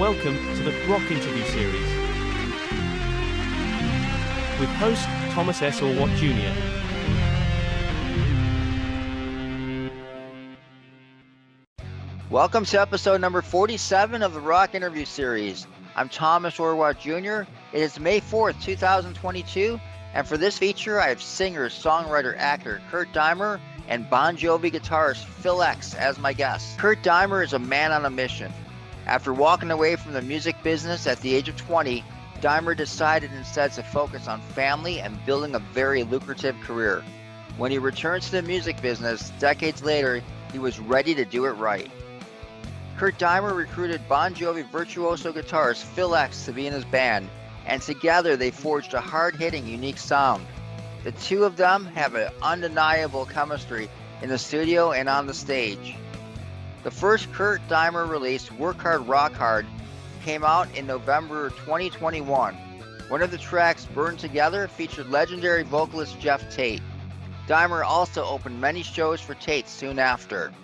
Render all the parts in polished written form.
Welcome to the Rock Interview Series with host Thomas S. Orwatt Jr. Welcome to episode number 47 of the Rock Interview Series. I'm Thomas Orwatt Jr. It is May 4th, 2022, and for this feature I have singer, songwriter, actor Kurt Deimer and Bon Jovi guitarist Phil X as my guests. Kurt Deimer is a man on a mission. After walking away from the music business at the age of 20, Deimer decided instead to focus on family and building a very lucrative career. When he returns to the music business decades later, he was ready to do it right. Kurt Deimer recruited Bon Jovi virtuoso guitarist Phil X to be in his band, and together they forged a hard-hitting, unique sound. The two of them have an undeniable chemistry in the studio and on the stage. The first Kurt Deimer release, Work Hard, Rock Hard, came out in November 2021. One of the tracks, Burned Together, featured legendary vocalist Geoff Tate. Deimer also opened many shows for Tate soon after.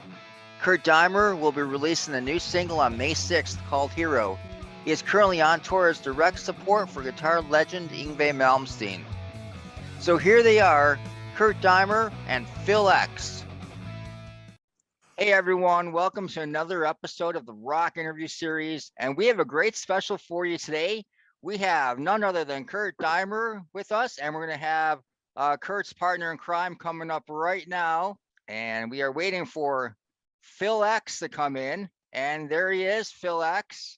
Kurt Deimer will be releasing a new single on May 6th called Hero. He is currently on tour as direct support for guitar legend Yngwie Malmsteen. So here they are, Kurt Deimer and Phil X. Hey everyone, welcome to another episode of the Rock Interview Series, and we have a great special for you today. We have none other than Kurt Deimer with us, and we're going to have Kurt's partner in crime coming up right now, and we are waiting for Phil X to come in, and there he is, Phil X.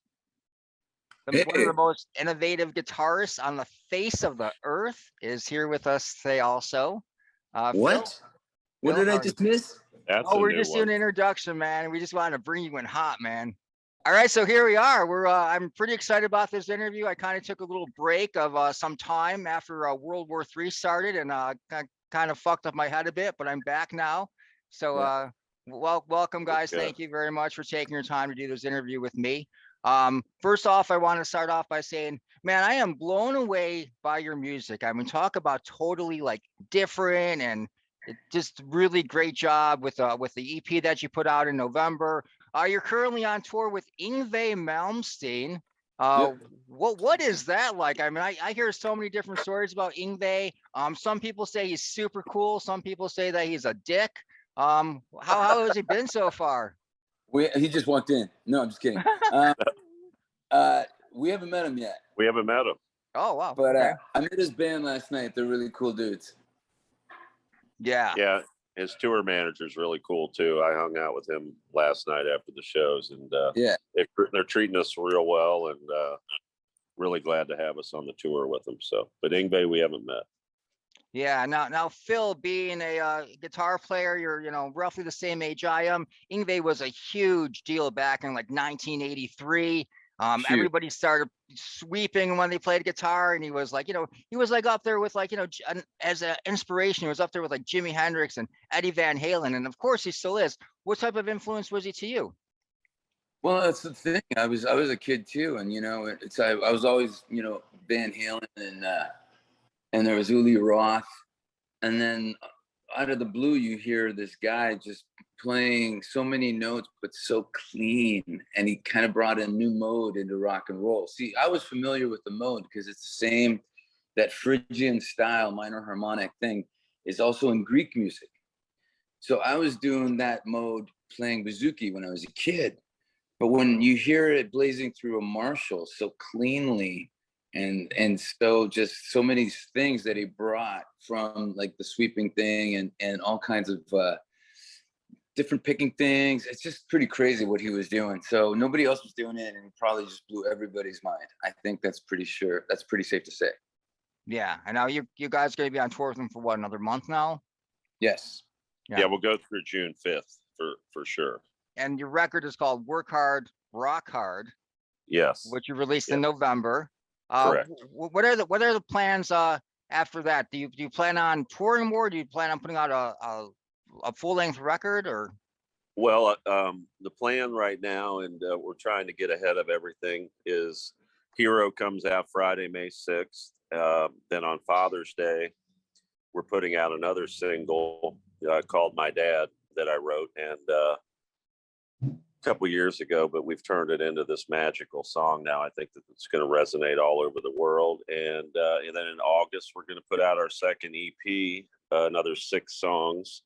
One of the most innovative guitarists on the face of the earth is here with us today also. What? Phil, What did I just miss? We're just doing an introduction, man. We just wanted to bring you in hot, man. All right, so here we are. I'm pretty excited about this interview. I kind of took a little break of some time after World War III started, and kind of fucked up my head a bit, but I'm back now. So welcome, guys. Okay. Thank you very much for taking your time to do this interview with me. First off, I want to start off by saying, man, I am blown away by your music. I mean, talk about totally like different and just really great job with the EP that you put out in November. You're currently on tour with Yngwie Malmsteen. What is that like? I mean, I hear so many different stories about Yngwie. Some people say he's super cool. Some people say that he's a dick. How has he been so far? He just walked in. No, I'm just kidding. We haven't met him yet. We haven't met him. Oh, wow. But okay. I met his band last night. They're really cool dudes. Yeah. Yeah, his tour manager's really cool too. I hung out with him last night after the shows, and they're treating us real well, and really glad to have us on the tour with them. So, but Yngwie, we haven't met. Yeah. Now, Phil, being a guitar player, you're roughly the same age I am. Yngwie was a huge deal back in like 1983. Everybody started sweeping when they played guitar, and he was like up there with as an inspiration. He was up there with like Jimi Hendrix and Eddie Van Halen, and of course he still is. What type of influence was he to you? Well, that's the thing. I was a kid too, and I was always Van Halen, and there was Uli Roth, and then out of the blue you hear this guy just playing so many notes but so clean, and he kind of brought a new mode into rock and roll. See, I was familiar with the mode because it's the same, that Phrygian style minor harmonic thing is also in Greek music. So I was doing that mode playing bouzouki when I was a kid, but when you hear it blazing through a Marshall so cleanly, and so just so many things that he brought from like the sweeping thing and all kinds of different picking things. It's just pretty crazy what he was doing. So nobody else was doing it, and he probably just blew everybody's mind. I think that's pretty safe to say. Yeah. And now you guys going to be on tour with him for what, another month now? Yes. Yeah, we'll go through June 5th for sure. And your record is called Work Hard, Rock Hard. Yes. Which you released in November. Correct. What are the plans after that? Do you plan on touring more? Do you plan on putting out a full-length record, or? Well, the plan right now, and we're trying to get ahead of everything, is Hero comes out Friday, May 6th. Then on Father's Day, we're putting out another single called My Dad that I wrote, and couple years ago, but we've turned it into this magical song now. I think that it's going to resonate all over the world. And then in August, we're going to put out our second EP, another 6 songs.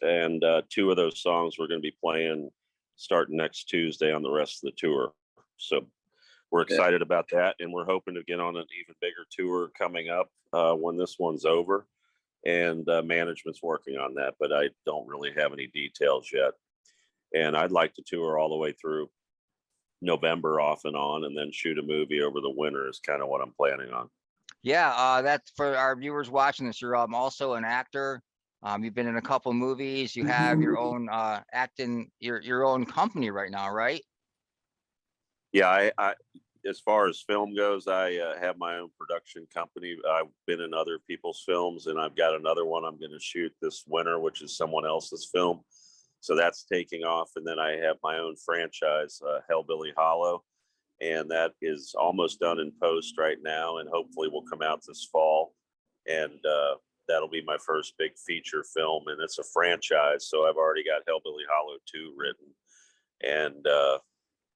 And 2 of those songs we're going to be playing starting next Tuesday on the rest of the tour. So we're excited about that. And we're hoping to get on an even bigger tour coming up when this one's over. And management's working on that, but I don't really have any details yet. And I'd like to tour all the way through November off and on, and then shoot a movie over the winter is kind of what I'm planning on. Yeah, that's for our viewers watching this. You're also an actor. You've been in a couple movies. You have your own acting, your own company right now, right? Yeah, I as far as film goes, I have my own production company. I've been in other people's films, and I've got another one I'm going to shoot this winter, which is someone else's film. So that's taking off. And then I have my own franchise, Hellbilly Hollow, and that is almost done in post right now, and hopefully will come out this fall. And that'll be my first big feature film, and it's a franchise. So I've already got Hellbilly Hollow 2 written, and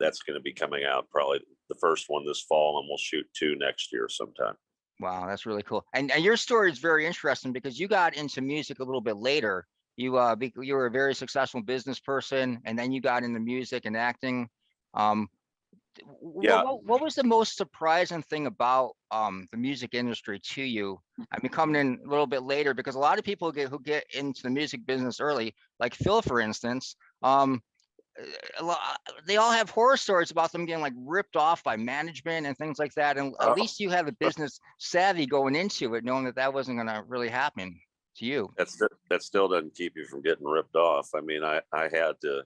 that's going to be coming out probably the first one this fall, and we'll shoot 2 next year sometime. Wow, that's really cool. And your story is very interesting because you got into music a little bit later. You were a very successful business person, and then you got into music and acting. Yeah. What was the most surprising thing about the music industry to you? I mean, coming in a little bit later, because a lot of people who get into the music business early, like Phil, for instance, they all have horror stories about them getting like ripped off by management and things like that. And at least you have the business savvy going into it, knowing that that wasn't going to really happen to you. That still doesn't keep you from getting ripped off. I mean, I had to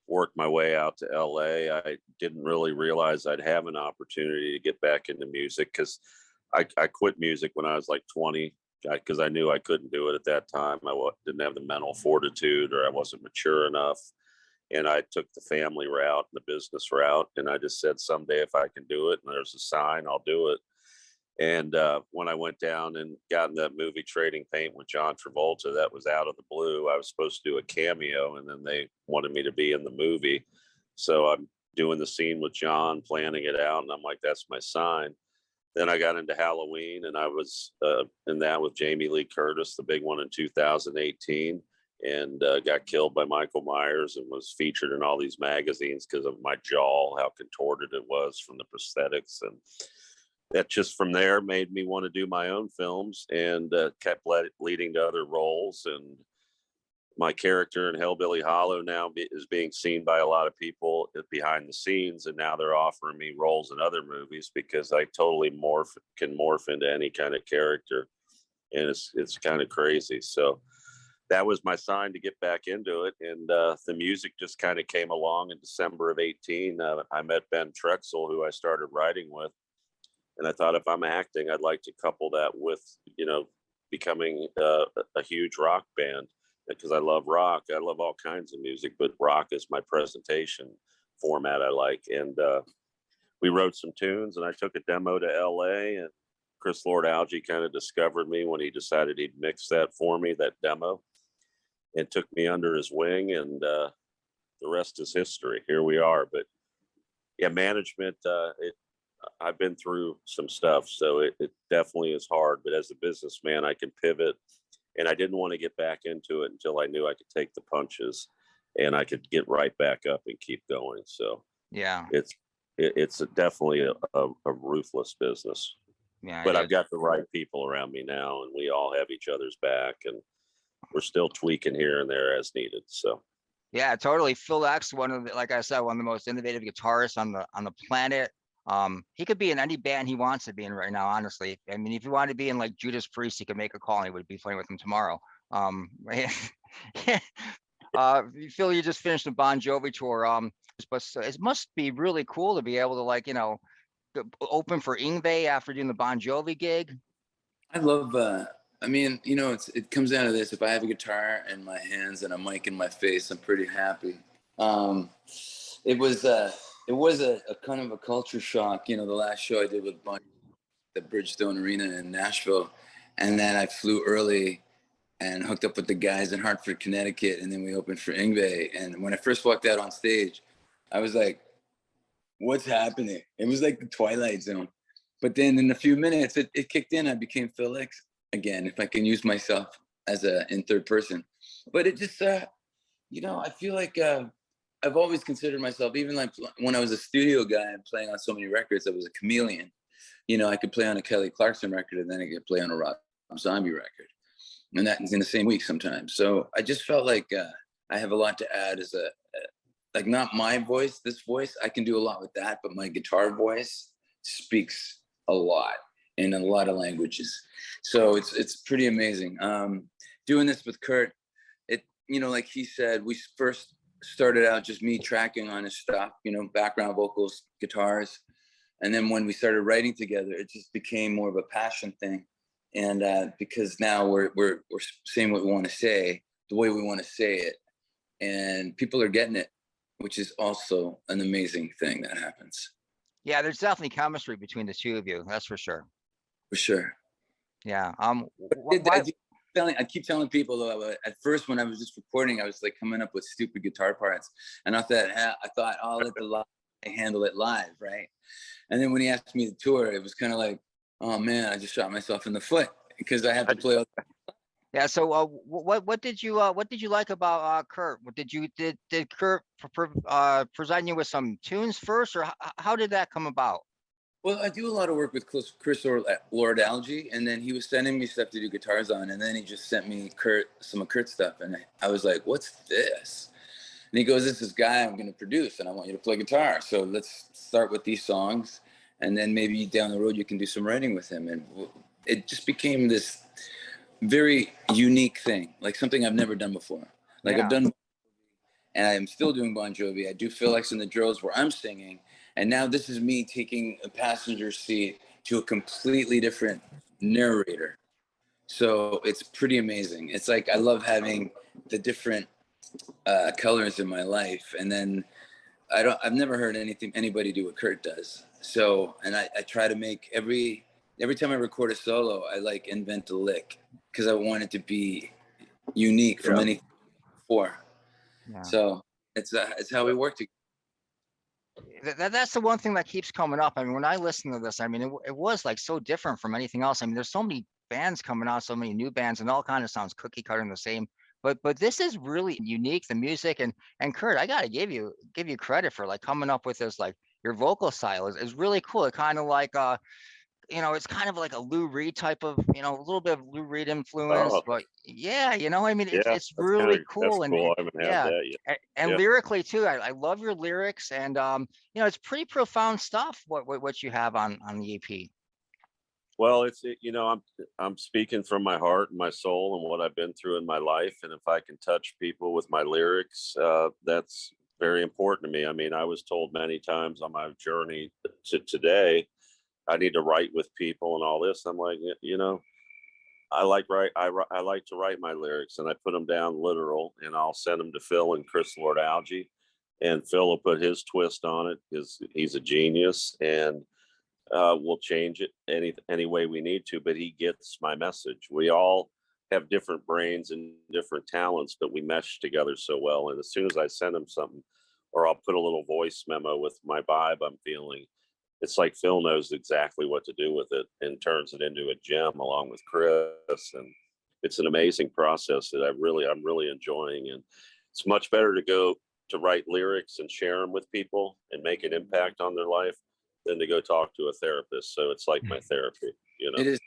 work my way out to LA. I didn't really realize I'd have an opportunity to get back into music, because I quit music when I was like 20, because I knew I couldn't do it at that time. I didn't have the mental fortitude, or I wasn't mature enough. And I took the family route and the business route. And I just said, someday if I can do it and there's a sign, I'll do it. And when I went down and got in that movie Trading Paint with John Travolta, that was out of the blue. I was supposed to do a cameo, and then they wanted me to be in the movie. So I'm doing the scene with John, planning it out, and I'm like, that's my sign. Then I got into Halloween, and I was in that with Jamie Lee Curtis, the big one in 2018, and got killed by Michael Myers, and was featured in all these magazines because of my jaw, how contorted it was from the prosthetics. And that just from there made me want to do my own films, and kept leading to other roles. And my character in Hellbilly Hollow now is being seen by a lot of people behind the scenes, and now they're offering me roles in other movies because I totally can morph into any kind of character, and it's kind of crazy. So that was my sign to get back into it. And the music just kind of came along in December of 18. I met Ben Trexel, who I started writing with. And I thought, if I'm acting, I'd like to couple that with, becoming a huge rock band, because I love rock. I love all kinds of music, but rock is my presentation format I like. And we wrote some tunes, and I took a demo to LA, and Chris Lord-Alge kind of discovered me when he decided he'd mix that for me, that demo, and took me under his wing, and the rest is history. Here we are. But yeah, management, I've been through some stuff, so it definitely is hard. But as a businessman, I can pivot, and I didn't want to get back into it until I knew I could take the punches, and I could get right back up and keep going. So yeah, it's definitely a ruthless business. Yeah, but I've got the right people around me now, and we all have each other's back, and we're still tweaking here and there as needed. So yeah, totally. Phil X, like I said, one of the most innovative guitarists on the planet. He could be in any band he wants to be in right now, honestly. I mean, if he wanted to be in like Judas Priest, he could make a call and he would be playing with him tomorrow. Phil, you just finished the Bon Jovi tour. But it must be really cool to be able to open for Yngwie after doing the Bon Jovi gig. I love it comes down to this. If I have a guitar in my hands and a mic in my face, I'm pretty happy. It was a kind of a culture shock, the last show I did with Bon at Bridgestone Arena in Nashville. And then I flew early and hooked up with the guys in Hartford, Connecticut. And then we opened for Yngwie. And when I first walked out on stage, I was like, what's happening? It was like the Twilight Zone. But then in a few minutes, it kicked in. I became Phil X again, if I can use myself as in third person. But it just, you know, I feel like I've always considered myself, even like when I was a studio guy and playing on so many records, I was a chameleon. You know, I could play on a Kelly Clarkson record and then I could play on a Rob Zombie record. And that's in the same week sometimes. So I just felt like I have a lot to add as like not my voice, this voice, I can do a lot with that, but my guitar voice speaks a lot in a lot of languages. So it's pretty amazing. Doing this with Kurt, you know, like he said, we first started out just me tracking on his stuff, you know, background vocals, guitars. And then when we started writing together, it just became more of a passion thing. And because now we're saying what we want to say, the way we want to say it, and people are getting it, which is also an amazing thing that happens. Yeah, there's definitely chemistry between the two of you. That's for sure. For sure. Yeah. I keep telling people though, at first when I was just recording, I was like coming up with stupid guitar parts, and I thought I'll let the live handle it live, right? And then when he asked me to tour, it was kind of like, oh man, I just shot myself in the foot because I had to play all. Yeah. So what did you like about Kurt? Did Kurt present you with some tunes first, or how did that come about? Well, I do a lot of work with Chris Lord Algae, and then he was sending me stuff to do guitars on, and then he just sent me some of Kurt's stuff, and I was like, what's this? And he goes, this is guy I'm going to produce, and I want you to play guitar. So let's start with these songs, and then maybe down the road you can do some writing with him. And it just became this very unique thing, like something I've never done before. Like I've done, and I'm still doing Bon Jovi. I do Phil X and the Drills where I'm singing. And now this is me taking a passenger seat to a completely different narrator. So it's pretty amazing. It's like, I love having the different colors in my life. And then I've never heard anybody do what Kurt does. So, and I try to make every time I record a solo, I like invent a lick because I want it to be unique from anything before. Yeah. So it's how we work together. That's the one thing that keeps coming up. I mean, when I listen to this, I mean, it was like so different from anything else. I mean, there's so many bands coming out, so many new bands, and all kind of sounds cookie cutter and the same. But this is really unique, the music, and Kurt, I gotta give you credit for like coming up with this, like your vocal style is really cool. It kind of like you know, it's kind of like a Lou Reed type of, you know, a little bit of Lou Reed influence, but yeah, you know, I mean, it's really cool. And cool. I haven't had that yet. And lyrically too, I love your lyrics, and you know, it's pretty profound stuff what you have on the EP. Well, you know, I'm speaking from my heart and my soul and what I've been through in my life, and if I can touch people with my lyrics, that's very important to me. I mean, I was told many times on my journey to today, I need to write with people and all this. I'm like, you know, I like to write my lyrics, and I put them down literal, and I'll send them to Phil and Chris Lord Algae, and Phil will put his twist on it because he's a genius, and we'll change it any way we need to, but he gets my message. We all have different brains and different talents, but we mesh together so well. And as soon as I send him something, or I'll put a little voice memo with my vibe I'm feeling, it's like Phil knows exactly what to do with it and turns it into a gem along with Chris. And it's an amazing process that I'm really enjoying. And it's much better to go to write lyrics and share them with people and make an impact on their life than to go talk to a therapist. So it's like my therapy, you know. It is,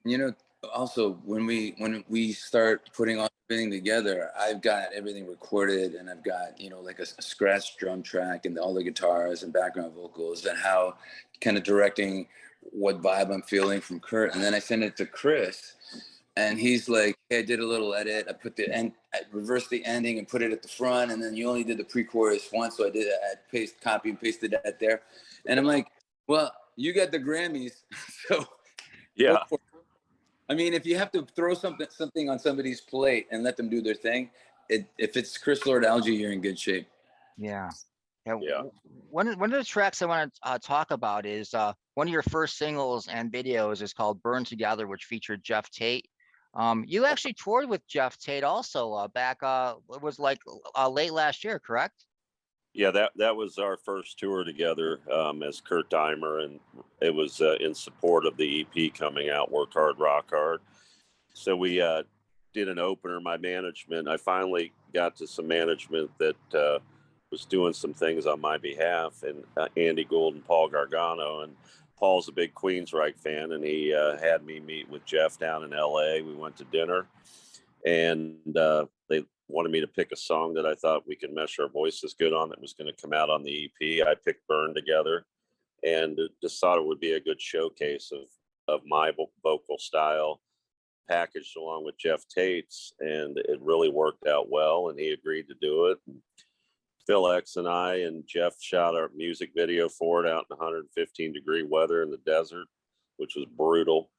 you know, also when we start putting all everything together, I've got everything recorded, and I've got, you know, like a scratch drum track and all the guitars and background vocals, and how kind of directing what vibe I'm feeling from Kurt. And then I send it to Chris, and he's like, hey, I did a little edit. I put the end, I reversed the ending and put it at the front, and then you only did the pre-chorus once, so I copy and pasted that there. And I'm like, well, you got the Grammys, so yeah. I mean, if you have to throw something on somebody's plate and let them do their thing, if it's Chris Lord Algae, you're in good shape. Yeah. One of the tracks I want to talk about is one of your first singles and videos is called "Burn Together," which featured Geoff Tate. You actually toured with Geoff Tate also back. It was like late last year, correct? Yeah, that was our first tour together as Kurt Deimer, and it was in support of the EP coming out, Work Hard, Rock Hard. So we did an opener. My management, I finally got to some management that was doing some things on my behalf, and Andy Gould and Paul Gargano. And Paul's a big Queensryche fan, and he had me meet with Geoff down in LA. We went to dinner, and they wanted me to pick a song that I thought we could mesh our voices good on that was going to come out on the EP. I picked Burn Together, and just thought it would be a good showcase of my vocal style packaged along with Geoff Tate's, and it really worked out well, and he agreed to do it. And Phil X and I and Geoff shot our music video for it out in 115-degree weather in the desert, which was brutal.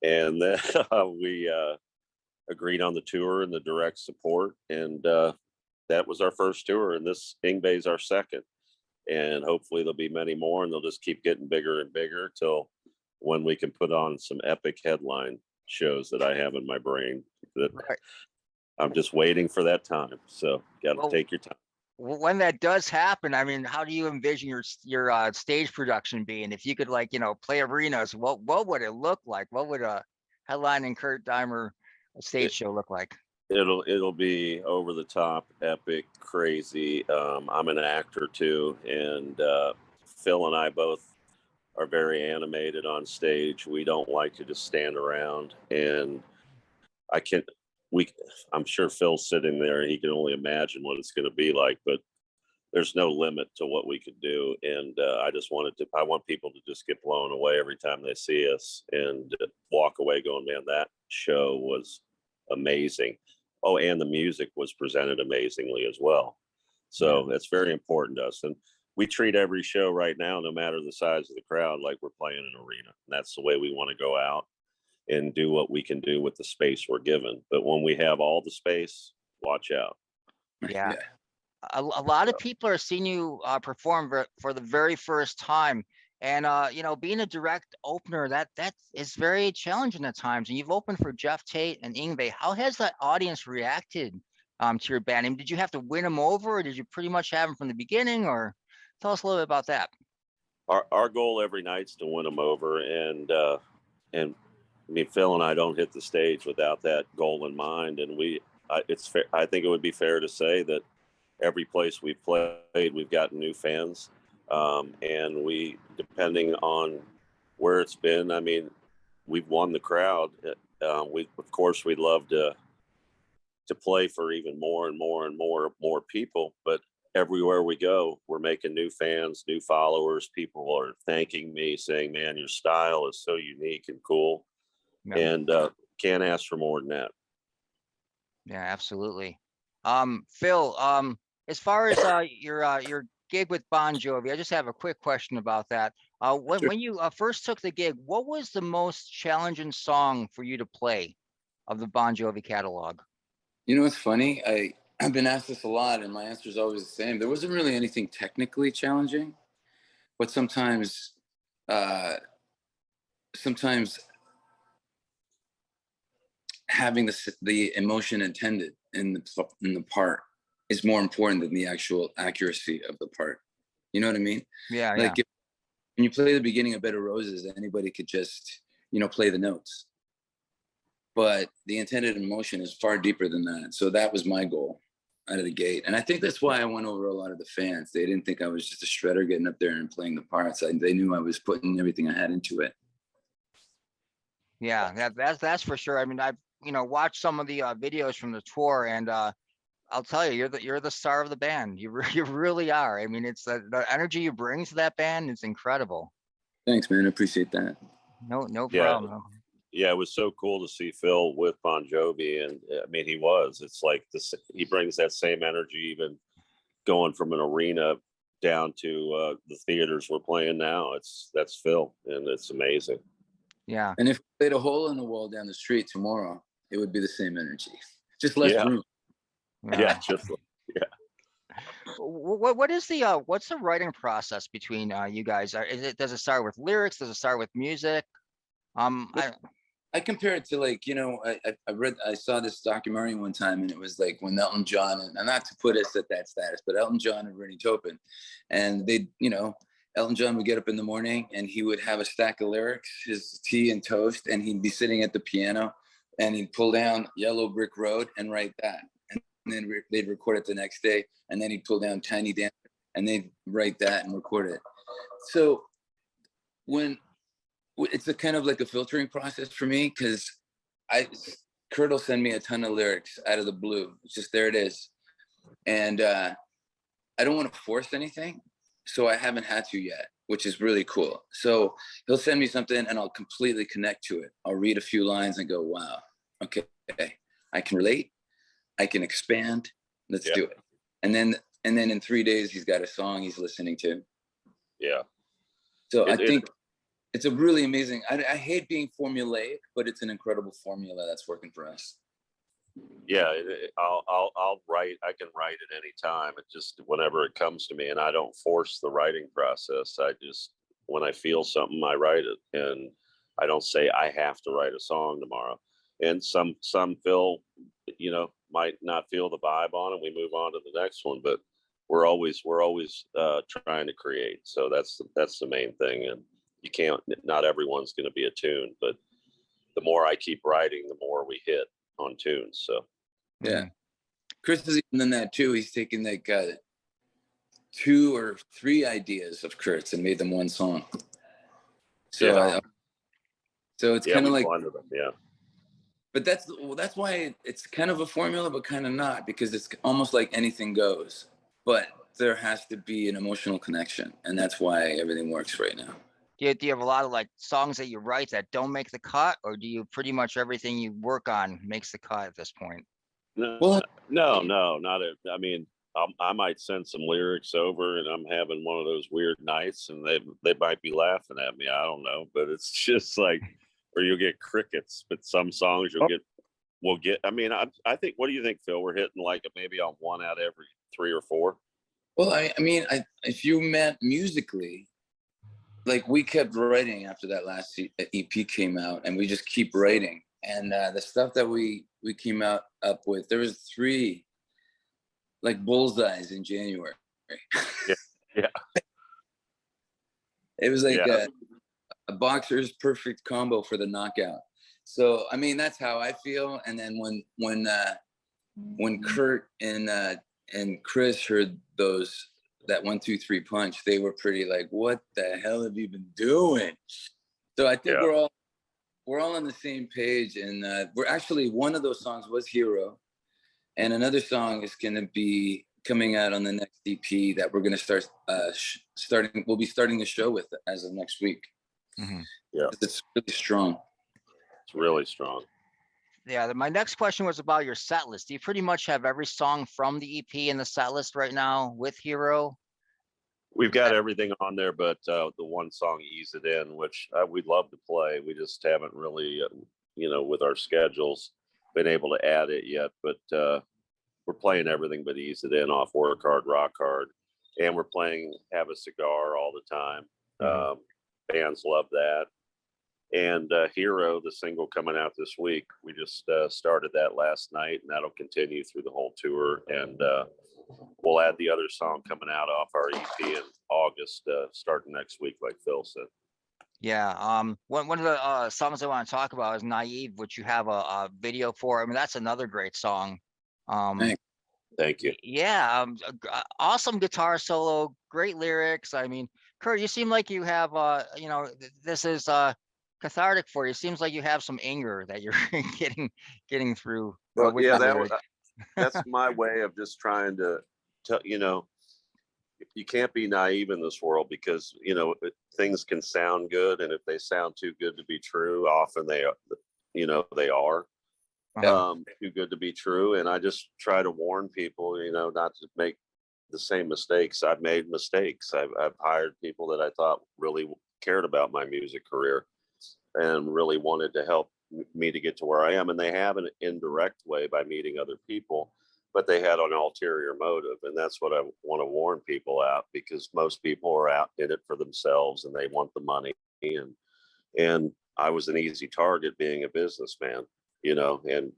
And then we agreed on the tour and the direct support, and that was our first tour, and this Yngwie's our second, and hopefully there'll be many more, and they'll just keep getting bigger and bigger till when we can put on some epic headline shows that I have in my brain that I'm just waiting for that time. So got to take your time. When that does happen, I mean, how do you envision your stage production being? If you could, like, play arenas, what would it look like? What would a headlining Kurt Deimer stage show look like? It'll be over the top, epic, crazy. I'm an actor too, and Phil and I both are very animated on stage. We don't like to just stand around, and I'm sure Phil's sitting there, he can only imagine what it's going to be like, but there's no limit to what we could do. And I want people to just get blown away every time they see us and walk away going, man, that show was amazing. Oh, and the music was presented amazingly as well. So that's very important to us. And we treat every show right now, no matter the size of the crowd, like we're playing an arena. And that's the way we want to go out and do what we can do with the space we're given. But when we have all the space, watch out. Yeah. A lot of people are seeing you perform for the very first time. And, being a direct opener, that is very challenging at times. And you've opened for Geoff Tate and Yngwie. How has that audience reacted to your band? I mean, did you have to win them over, or did you pretty much have them from the beginning? Or tell us a little bit about that. Our goal every night is to win them over. And I mean, Phil and I don't hit the stage without that goal in mind. And I think it would be fair to say that every place we've played, we've gotten new fans. And depending on where it's been, I mean, we've won the crowd. Of course, we'd love to play for even more and more and more people, but everywhere we go, we're making new fans, new followers. People are thanking me, saying, man, your style is so unique and cool. Yeah. And can't ask for more than that. Yeah, absolutely. Phil, as far as your gig with Bon Jovi, I just have a quick question about that. When you first took the gig, what was the most challenging song for you to play of the Bon Jovi catalog? It's funny. I've been asked this a lot, and my answer is always the same. There wasn't really anything technically challenging, but sometimes having the emotion intended in the part is more important than the actual accuracy of the part. You know what I mean? Yeah. Like when you play the beginning of Bed of Roses, anybody could just, play the notes. But the intended emotion is far deeper than that. So that was my goal out of the gate. And I think that's why I won over a lot of the fans. They didn't think I was just a shredder getting up there and playing the parts. They knew I was putting everything I had into it. Yeah, that's for sure. I mean, I've watched some of the videos from the tour, and I'll tell you, you're the star of the band. You really are. I mean, it's the energy you bring to that band is incredible. Thanks, man. I appreciate that. No problem. Yeah, it was so cool to see Phil with Bon Jovi, and I mean, it's like this. He brings that same energy, even going from an arena down to the theaters we're playing now. That's Phil, and it's amazing. Yeah. And if we played a hole in the wall down the street tomorrow, it would be the same energy, just less room. Yeah. What's the writing process between you guys? Does it start with lyrics? Does it start with music? I compare it to like, you know, I saw this documentary one time, and it was like when Elton John, and not to put us at that status, but Elton John and Bernie Taupin, and they, you know, Elton John would get up in the morning and he would have a stack of lyrics, his tea and toast, and he'd be sitting at the piano and he'd pull down Yellow Brick Road and write that. And then they'd record it the next day, and then he'd pull down Tiny Dancer and they'd write that and record it. So when it's a kind of like a filtering process for me, because Kurt will send me a ton of lyrics out of the blue. It's just, there it is. And I don't want to force anything. So I haven't had to yet, which is really cool. So he'll send me something and I'll completely connect to it. I'll read a few lines and go, wow, okay, I can relate. I can expand. Let's do it. And then in 3 days, he's got a song he's listening to. Yeah. So I think it's a really amazing, I hate being formulaic, but it's an incredible formula that's working for us. Yeah, I'll write. I can write at any time. It just, whenever it comes to me, and I don't force the writing process. I just, when I feel something, I write it, and I don't say I have to write a song tomorrow. And some Phil, you know, might not feel the vibe on it. We move on to the next one, but we're always trying to create. So that's the main thing. And you can't. Not everyone's going to be a tune, but the more I keep writing, the more we hit on tunes. So yeah, Chris has even done that too. He's taken like 2 or 3 ideas of Kurt's and made them one song. So so it's kind of like them, but that's why it's kind of a formula, but kind of not, because it's almost like anything goes, but there has to be an emotional connection, and that's why everything works right now. Do you have a lot of like songs that you write that don't make the cut, or do you pretty much everything you work on makes the cut at this point? Well, no, not it. I mean, I might send some lyrics over, and I'm having one of those weird nights, and they might be laughing at me. I don't know, but it's just like, or you'll get crickets. But some songs we'll get. I mean, I think. What do you think, Phil? We're hitting like maybe on 1 out of every 3 or 4. Well, I mean, if you meant musically, like we kept writing after that last EP came out, and we just keep writing. And the stuff that we came up with, there was 3 like bullseyes in January. Yeah. It was like a boxer's perfect combo for the knockout. So I mean, that's how I feel. And then when Kurt and Chris heard that 1, 2, 3 punch, they were pretty like, what the hell have you been doing? So I think we're all on the same page, and we're actually, one of those songs was Hero, and another song is going to be coming out on the next EP that we're going to we'll be starting the show with as of next week. Mm-hmm. Yeah, it's really strong. It's really strong. Yeah, my next question was about your set list. Do you pretty much have every song from the EP in the set list right now with Hero? We've got everything on there, but the one song, Ease It In, which we'd love to play. We just haven't really, with our schedules, been able to add it yet. But we're playing everything but Ease It In off Work Hard, Rock Hard. And we're playing Have a Cigar all the time. Fans love that. And Hero, the single coming out this week, we just started that last night, and that'll continue through the whole tour. And we'll add the other song coming out off our EP in August, starting next week, like Phil said. Yeah. One of the songs I want to talk about is Naive, which you have a video for. I mean, that's another great song. Thank you. Yeah. Awesome guitar solo, great lyrics. I mean, Kurt, you seem like you have, this is cathartic for you. Seems like you have some anger that you're getting through. Well, that's my way of just trying to tell, you can't be naive in this world, because, things can sound good. And if they sound too good to be true, often they are too good to be true. And I just try to warn people, not to make the same mistakes. I've made mistakes. I've hired people that I thought really cared about my music career and really wanted to help me to get to where I am. And they have an indirect way by meeting other people, but they had an ulterior motive. And that's what I want to warn people out, because most people are out in it for themselves and they want the money. And I was an easy target being a businessman, you know, and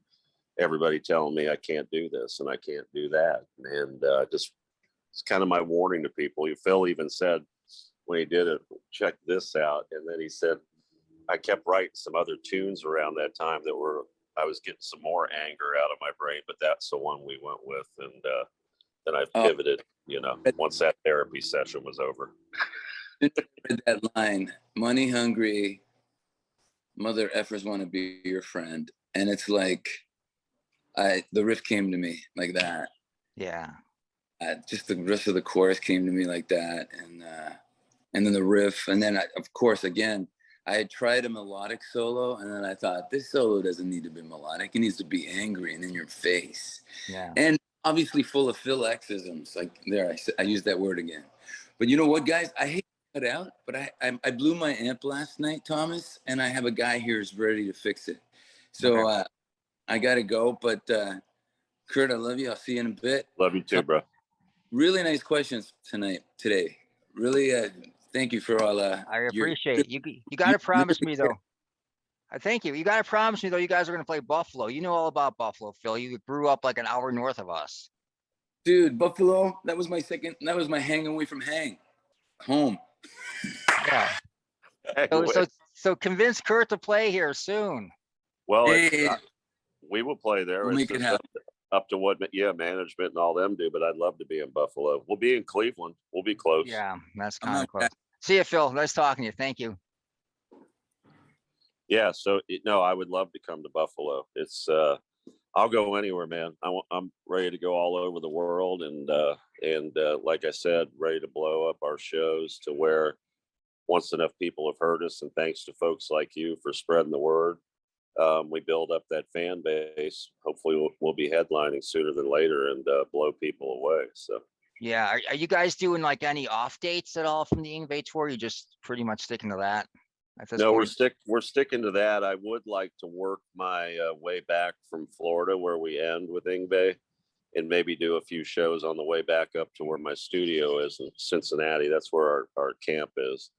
everybody telling me I can't do this and I can't do that. And just, it's kind of my warning to people. Phil even said when he did it, check this out. And then he said, I kept writing some other tunes around that time that were, I was getting some more anger out of my brain, but that's the one we went with. And then I pivoted, you know, once that therapy session was over. That line, money hungry, mother effers want to be your friend. And it's like, the riff came to me like that. Yeah. Just the rest of the chorus came to me like that. And then the riff. And then, of course, again, I had tried a melodic solo, and then I thought, this solo doesn't need to be melodic. It needs to be angry and in your face. Yeah. And obviously full of Phil Xisms. Like there, I used that word again. But you know what, guys? I hate to cut out, but I blew my amp last night, Thomas, and I have a guy here who's ready to fix it. So I got to go. But Kurt, I love you. I'll see you in a bit. Love you too, bro. Really nice questions today. Really, thank you for all. I appreciate it. You got to promise me though. Thank you. You got to promise me though. You guys are going to play Buffalo. You know all about Buffalo, Phil. You grew up like an hour north of us. Dude, Buffalo. That was my second. That was my hang away from home. Yeah. So convince Kurt to play here soon. Well, we will play there. We'll make it happen. Up to what management and all them do, but I'd love to be in Buffalo. We'll be in Cleveland. We'll be close. Yeah, that's kind of close. See you, Phil. Nice talking to you. Thank you. Yeah, so no, I would love to come to Buffalo. It's I'll go anywhere, man. I'm ready to go all over the world, and like I said, ready to blow up our shows to where once enough people have heard us, and thanks to folks like you for spreading the word, we build up that fan base. Hopefully we'll be headlining sooner than later and blow people away. So yeah, are you guys doing like any off dates at all from the Yngwie tour? You just pretty much sticking to that at this no point? we're sticking to that. I would like to work my way back from Florida where we end with Yngwie, and maybe do a few shows on the way back up to where my studio is in Cincinnati. That's where our camp is.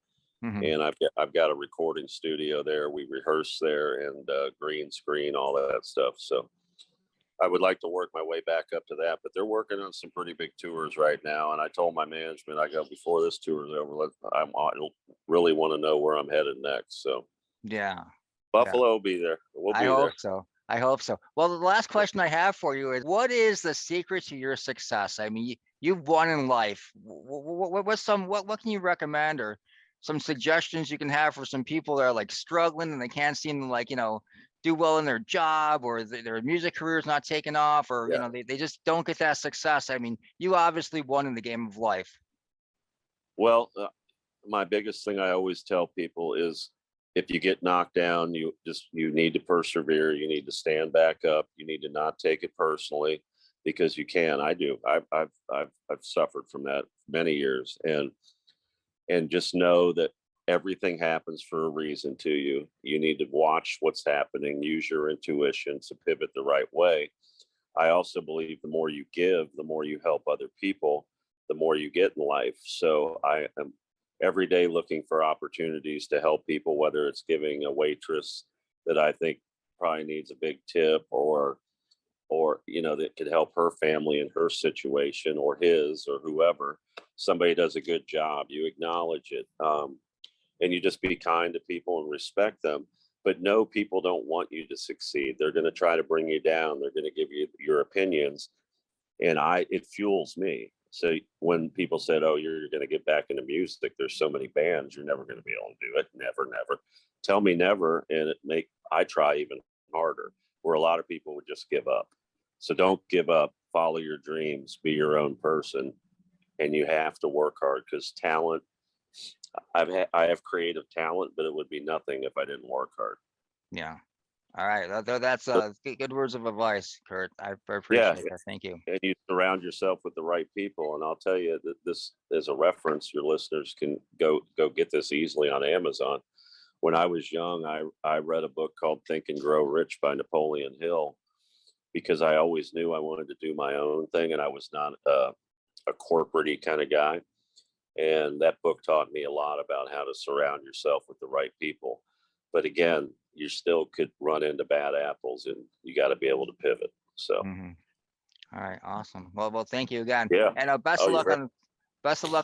And I've got a recording studio there. We rehearse there, and green screen, all that stuff. So I would like to work my way back up to that, but they're working on some pretty big tours right now. And I told my management, I go, before this tour is over, I really want to know where I'm headed next. So yeah, Buffalo will be there. We'll be there. I hope so. Well, the last question I have for you is, what is the secret to your success? I mean, you've won in life. What can you recommend, or some suggestions you can have for some people that are like struggling and they can't seem to, like, you know, do well in their job, or their music career is not taking off, or you know, they just don't get that success? I mean, you obviously won in the game of life. Well, my biggest thing I always tell people is, if you get knocked down, you need to persevere. You need to stand back up. You need to not take it personally, because you can. I do. I've suffered from that many years, and just know that everything happens for a reason to you. You need to watch what's happening, use your intuition to pivot the right way. I also believe the more you give, the more you help other people, the more you get in life. So I am every day looking for opportunities to help people, whether it's giving a waitress that I think probably needs a big tip, or you know, that could help her family in her situation, or his, or whoever. Somebody does a good job, you acknowledge it, and you just be kind to people and respect them. But no, people don't want you to succeed. They're going to try to bring you down. They're going to give you your opinions, and it fuels me. So when people said, "Oh, you're going to get back into music, there's so many bands, you're never going to be able to do it." Never. Tell me never, and I try even harder, where a lot of people would just give up. So don't give up. Follow your dreams. Be your own person, and you have to work hard, because talent. I have creative talent, but it would be nothing if I didn't work hard. Yeah. All right. That's good words of advice, Kurt. I appreciate that. Thank you. And you surround yourself with the right people. And I'll tell you that this is a reference. Your listeners can go get this easily on Amazon. When I was young, I read a book called Think and Grow Rich by Napoleon Hill, because I always knew I wanted to do my own thing, and I was not a corporate-y kind of guy. And that book taught me a lot about how to surround yourself with the right people. but again, you still could run into bad apples, and you got to be able to pivot. So. All right, awesome. Well, thank you again. Yeah. And best of luck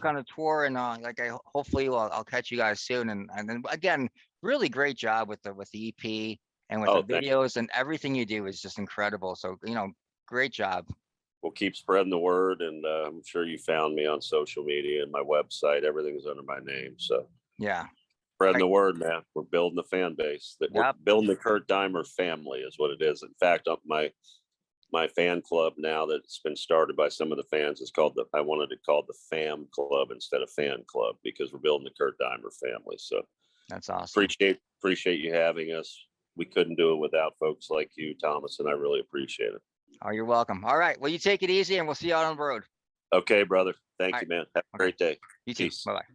on the tour. And hopefully I'll catch you guys soon. And then again, really great job with the EP and with the videos, and everything you do is just incredible. So great job. We'll keep spreading the word, and I'm sure you found me on social media and my website. Everything's under my name. So yeah. Spreading the word, man. We're building the fan base. We're building the Kurt Deimer family is what it is. In fact, my fan club now that's been started by some of the fans is called I wanted it called the Fam Club instead of Fan Club, because we're building the Kurt Deimer family. So that's awesome. Appreciate you having us. We couldn't do it without folks like you, Thomas, and I really appreciate it. Oh, you're welcome. All right. Well, you take it easy, and we'll see you out on the road. Okay, brother. Thank you, man. Have a great day. You too. Bye-bye.